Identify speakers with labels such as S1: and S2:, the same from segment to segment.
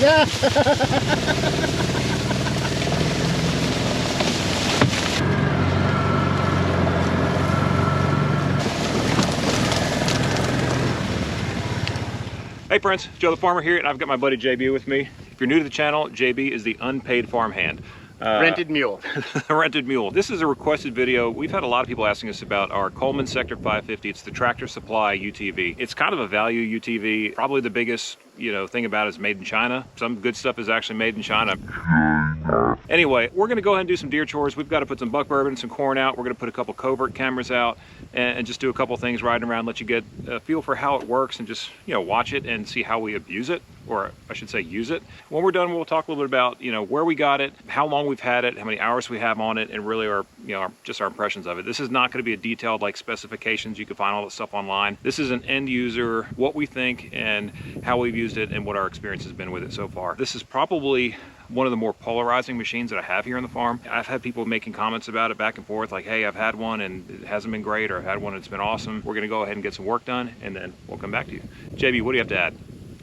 S1: Hey friends, Joe the Farmer here, and I've got my buddy JB with me. If you're new to the channel, JB is the unpaid farmhand.
S2: Rented mule.
S1: Rented mule. This is a requested video. We've had a lot of people asking us about our Coleman Sector 550. It's the Tractor Supply UTV. It's kind of a value UTV. Probably the biggest, thing about it is made in China. Some good stuff is actually made in China. Anyway, we're gonna go ahead and do some deer chores. We've got to put some buck bourbon and some corn out. We're gonna put a couple covert cameras out and just do a couple things riding around, let you get a feel for how it works and just, watch it and see how we abuse it, or I should say use it. When we're done, we'll talk a little bit about, where we got it, how long we've had it, how many hours we have on it, and really just our impressions of it. This is not gonna be a detailed specifications. You can find all that stuff online. This is an end user, what we think and how we've used it and what our experience has been with it so far. This is probably one of the more polarizing machines that I have here on the farm. I've had people making comments about it back and forth, like, hey, I've had one and it hasn't been great, or I've had one and it's been awesome. We're gonna go ahead and get some work done, and then we'll come back to you. JB, what do you have to add?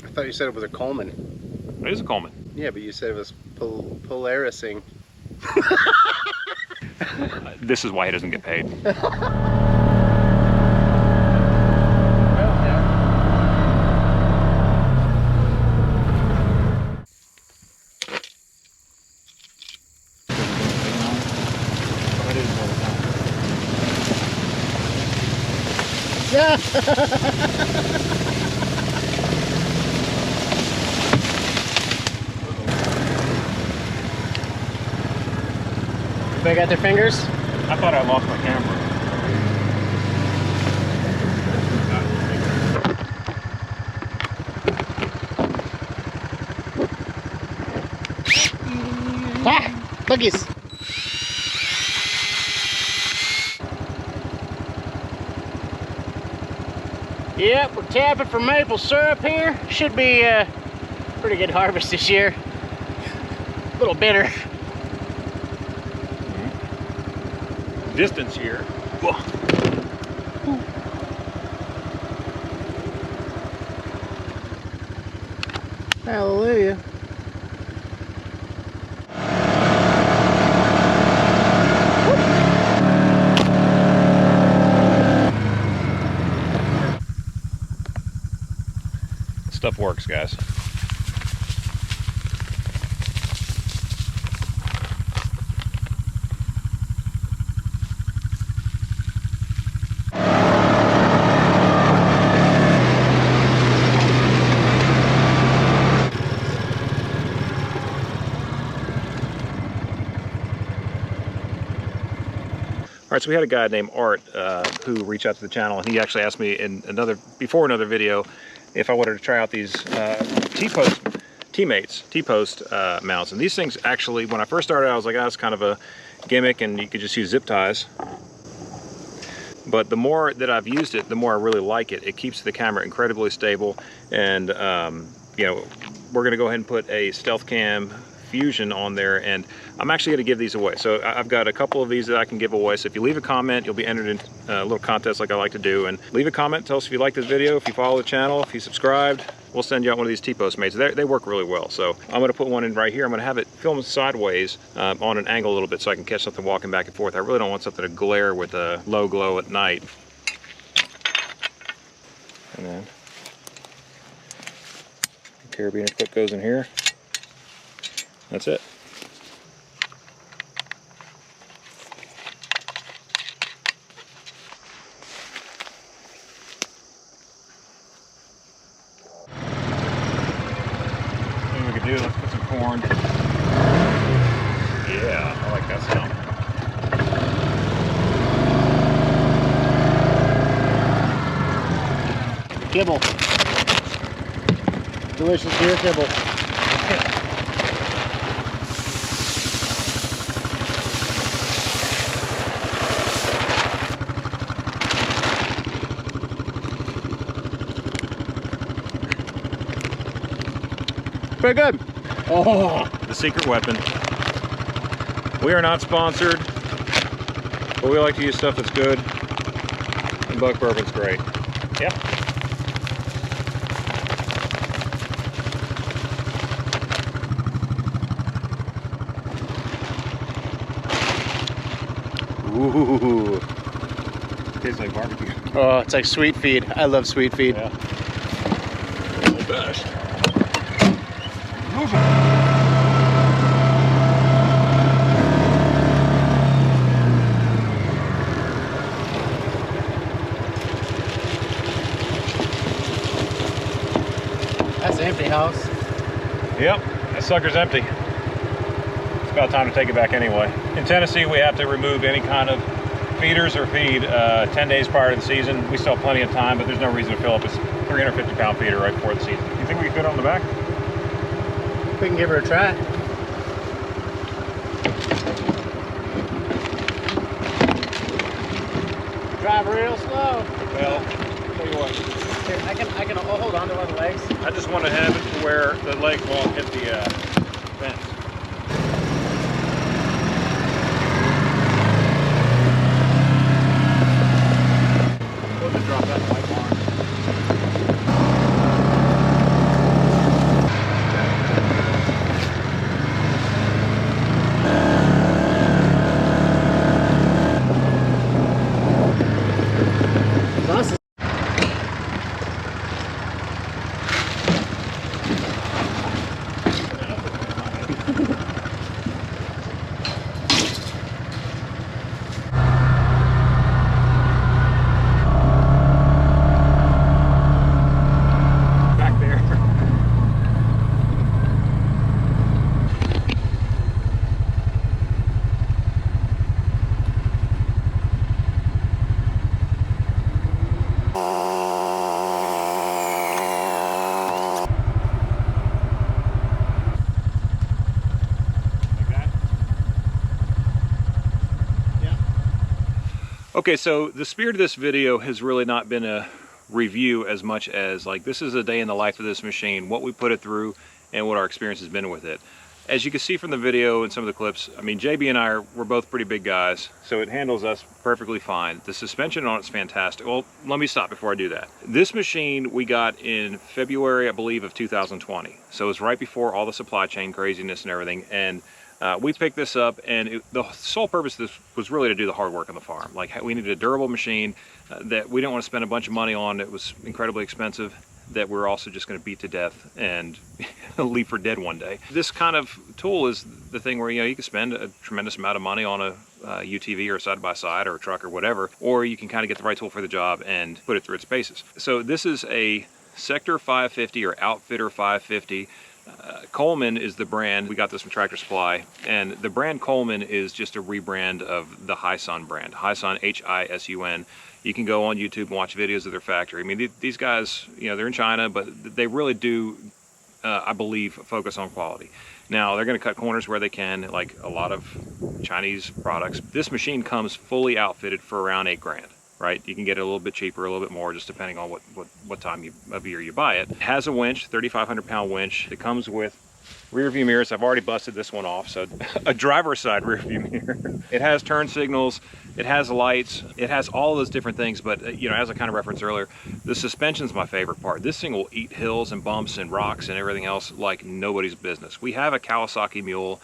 S2: I thought you said it was a Coleman.
S1: It is a Coleman.
S2: Yeah, but you said it was polarising.
S1: This is why he doesn't get paid.
S2: Yeah. They got their fingers?
S1: I thought I lost my camera.
S2: Ah! Buggies! Yep, we're tapping for maple syrup here. Should be a pretty good harvest this year. A little bitter.
S1: Distance here. Whoa.
S2: Hallelujah.
S1: Stuff works, guys. All right, so we had a guy named Art who reached out to the channel, and he actually asked me in before another video if I wanted to try out these T-post mounts. And these things actually, when I first started, I was like, it's kind of a gimmick and you could just use zip ties. But the more that I've used it, the more I really like it. It keeps the camera incredibly stable. And, we're gonna go ahead and put a Stealth Cam Fusion on there, and I'm actually going to give these away. So I've got a couple of these that I can give away. So if you leave a comment, you'll be entered in a little contest like I like to do. And leave a comment, tell us if you like this video, if you follow the channel, if you subscribed. We'll send you out one of these T-post mates. They work really well. So I'm going to put one in right here. I'm going to have it filmed sideways on an angle a little bit so I can catch something walking back and forth. I really don't want something to glare with a low glow at night. And then the carabiner clip goes in here. That's it. What we could do, let's put some corn. Yeah, I like that sound.
S2: Kibble. Delicious deer kibble. Pretty good.
S1: Oh, the secret weapon. We are not sponsored, but we like to use stuff that's good, and buck bourbon's great. Yeah.
S2: Ooh.
S1: Tastes like barbecue.
S2: Oh, it's like sweet feed. I love sweet feed.
S1: Yeah. The best.
S2: That's an empty house.
S1: Yep, that sucker's empty. It's about time to take it back anyway. In Tennessee, we have to remove any kind of feeders or feed 10 days prior to the season. We still have plenty of time, but there's no reason to fill up this 350-pound feeder right before the season. You think we can fit it on the back?
S2: We can give her a try. Drive real slow.
S1: Well, tell you what.
S2: Here, I can hold on to one of the legs.
S1: I just want to have it to where the leg won't hit the fence. We'll just drop that white bar.
S2: Awesome.
S1: Back there. Okay, so the spirit of this video has really not been a review as much as like this is a day in the life of this machine, what we put it through and what our experience has been with it. As you can see from the video and some of the clips, I mean, JB and we're both pretty big guys, so it handles us perfectly fine. The suspension on it's fantastic. Well, let me stop before I do that. This machine we got in February, I believe, of 2020. So it was right before all the supply chain craziness and everything. And we picked this up, and the sole purpose of this was really to do the hard work on the farm. Like, we needed a durable machine that we didn't want to spend a bunch of money on. It was incredibly expensive, that we're also just going to beat to death and leave for dead one day. This kind of tool is the thing where, you know, you can spend a tremendous amount of money on a UTV or a side-by-side or a truck or whatever, or you can kind of get the right tool for the job and put it through its paces. So this is a Sector 550 or Outfitter 550. Coleman is the brand. We got this from Tractor Supply, and the brand Coleman is just a rebrand of the Hisun brand. Hisun, H-I-S-U-N. You can go on YouTube and watch videos of their factory. I mean, these guys, you know, they're in China, but they really do, I believe, focus on quality. Now, they're going to cut corners where they can, like a lot of Chinese products. This machine comes fully outfitted for around $8 grand. Right? You can get it a little bit cheaper, a little bit more, just depending on what time of year you buy it. It has a winch, 3,500 pound winch. It comes with rear view mirrors. I've already busted this one off, so a driver's side rear view mirror. It has turn signals, it has lights, it has all those different things, but you know, as I kind of referenced earlier, the suspension's my favorite part. This thing will eat hills and bumps and rocks and everything else like nobody's business. We have a Kawasaki mule,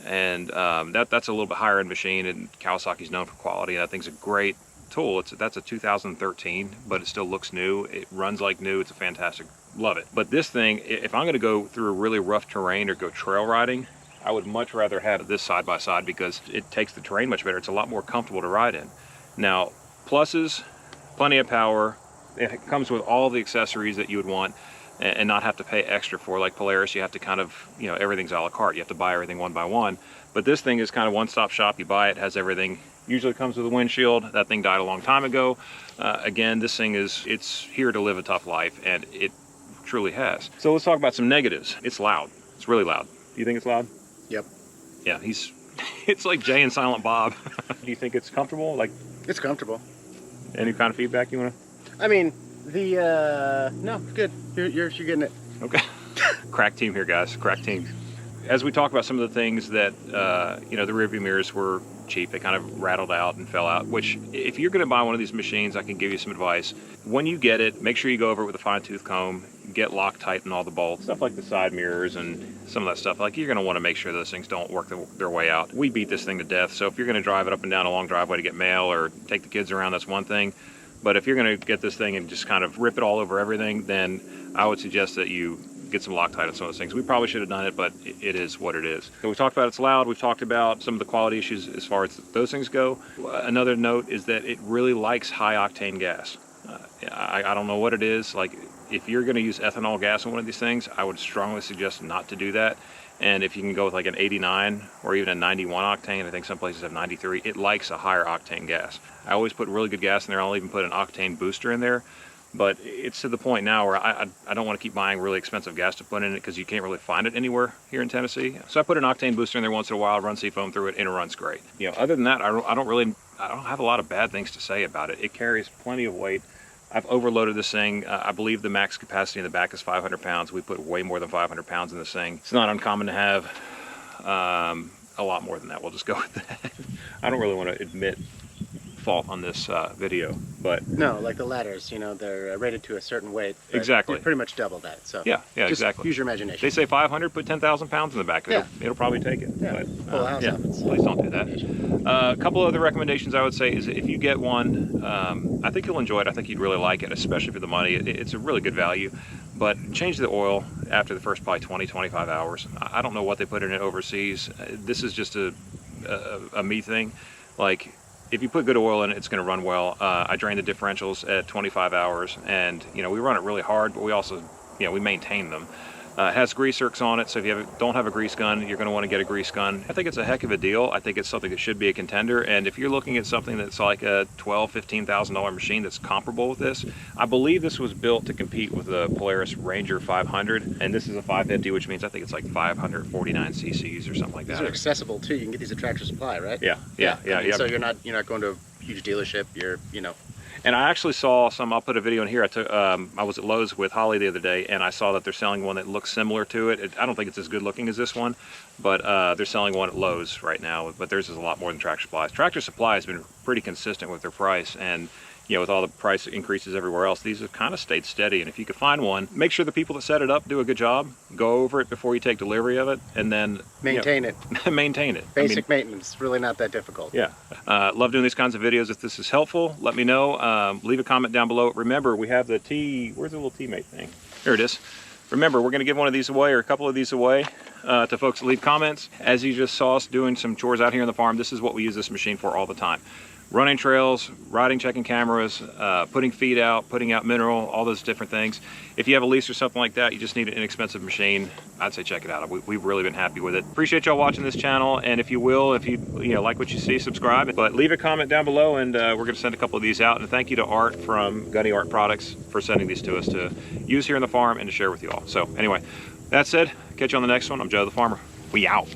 S1: and that's a little bit higher end machine, and Kawasaki's known for quality, and that thing's a great tool. That's a 2013, but it still looks new. It runs like new. It's a fantastic, love it. But this thing, if I'm going to go through a really rough terrain or go trail riding, I would much rather have this side by side because it takes the terrain much better. It's a lot more comfortable to ride in. Now, pluses, plenty of power. It comes with all the accessories that you would want and not have to pay extra for. Like Polaris, you have to kind of, you know, everything's a la carte. You have to buy everything one by one. But this thing is kind of one-stop shop. You buy it, has everything. Usually comes with a windshield. That thing died a long time ago. Again, this thing it's here to live a tough life, and it truly has. So let's talk about some negatives. It's loud. It's really loud. Do you think it's loud?
S2: Yep.
S1: Yeah, it's like Jay and Silent Bob. Do you think it's comfortable? Like,
S2: It's comfortable.
S1: any kind of feedback you want to?
S2: I mean, no, it's good. You're getting it.
S1: Okay. Crack team here, guys. Crack team. As we talk about some of the things that, you know, the rearview mirrors were cheap. They kind of rattled out and fell out, which if you're gonna buy one of these machines, I can give you some advice. When you get it, make sure you go over it with a fine tooth comb, get Loctite in all the bolts, stuff like the side mirrors and some of that stuff. Like, you're gonna wanna make sure those things don't work their way out. We beat this thing to death, so if you're gonna drive it up and down a long driveway to get mail or take the kids around, that's one thing. But if you're gonna get this thing and just kind of rip it all over everything, then I would suggest that you get some Loctite on some of those things. We probably should have done it, but it is what it is. So we talked about it's loud. We've talked about some of the quality issues as far as those things go. Another note is that it really likes high octane gas. I don't know what it is. Like, if you're going to use ethanol gas in one of these things, I would strongly suggest not to do that. And if you can go with like an 89 or even a 91 octane, I think some places have 93, it likes a higher octane gas. I always put really good gas in there. I'll even put an octane booster in there. But it's to the point now where I don't want to keep buying really expensive gas to put in it, because you can't really find it anywhere here in Tennessee. So I put an octane booster in there once in a while, run seafoam through it, and it runs great. You know, other than that, I don't have a lot of bad things to say about it. It carries plenty of weight. I've overloaded this thing. I believe the max capacity in the back is 500 pounds. We put way more than 500 pounds in this thing. It's not uncommon to have a lot more than that. We'll just go with that. I don't really want to admit fault on this video, but
S2: no, like the ladders, you know, they're rated to a certain weight.
S1: Exactly.
S2: Pretty much double that. So
S1: yeah,
S2: just
S1: exactly.
S2: Use your imagination.
S1: They say 500, put 10,000 pounds in the back. It'll probably take it.
S2: Yeah.
S1: But,
S2: Full house outfits.
S1: Please don't do that. A couple other recommendations I would say is, if you get one, I think you'll enjoy it. I think you'd really like it, especially for the money. It's a really good value. But change the oil after the first probably 20-25 hours. I don't know what they put in it overseas. This is just a me thing. Like, if you put good oil in it, it's going to run well. I drain the differentials at 25 hours, and you know, we run it really hard, but we also, you know, we maintain them. It has grease zerks on it, so if you don't have a grease gun, you're going to want to get a grease gun. I think it's a heck of a deal. I think it's something that should be a contender, and if you're looking at something that's like a $12,000, $15,000 machine that's comparable with this, I believe this was built to compete with the Polaris Ranger 500, and this is a 550, which means I think it's like 549 cc's or something like that.
S2: These are accessible too. You can get these at Tractor Supply, right?
S1: Yeah.
S2: So you're not going to a huge dealership. You know.
S1: And I actually saw some, I'll put a video in here. I was at Lowe's with Holly the other day, and I saw that they're selling one that looks similar to it. I don't think it's as good looking as this one, but they're selling one at Lowe's right now, but theirs is a lot more than Tractor Supply. Tractor Supply has been pretty consistent with their price, and you know, with all the price increases everywhere else, these have kind of stayed steady. And if you could find one, make sure the people that set it up do a good job. Go over it before you take delivery of it, and then
S2: maintain it.
S1: Maintain it.
S2: Basic maintenance, really not that difficult.
S1: Yeah. Love doing these kinds of videos. If this is helpful, let me know. Leave a comment down below. Remember, we have the where's the little teammate thing? Here it is. Remember, we're going to give one of these away, or a couple of these away, to folks that leave comments. As you just saw us doing some chores out here on the farm, this is what we use this machine for all the time. Running trails, riding, checking cameras, putting feed out, putting out mineral, all those different things. If you have a lease or something like that, you just need an inexpensive machine, I'd say check it out. We've really been happy with it. Appreciate y'all watching this channel, and if you like what you see, subscribe. But leave a comment down below, and we're going to send a couple of these out. And thank you to Art from Gunny Art Products for sending these to us to use here on the farm and to share with you all. So anyway, that said, catch you on the next one. I'm Joe the Farmer. We out.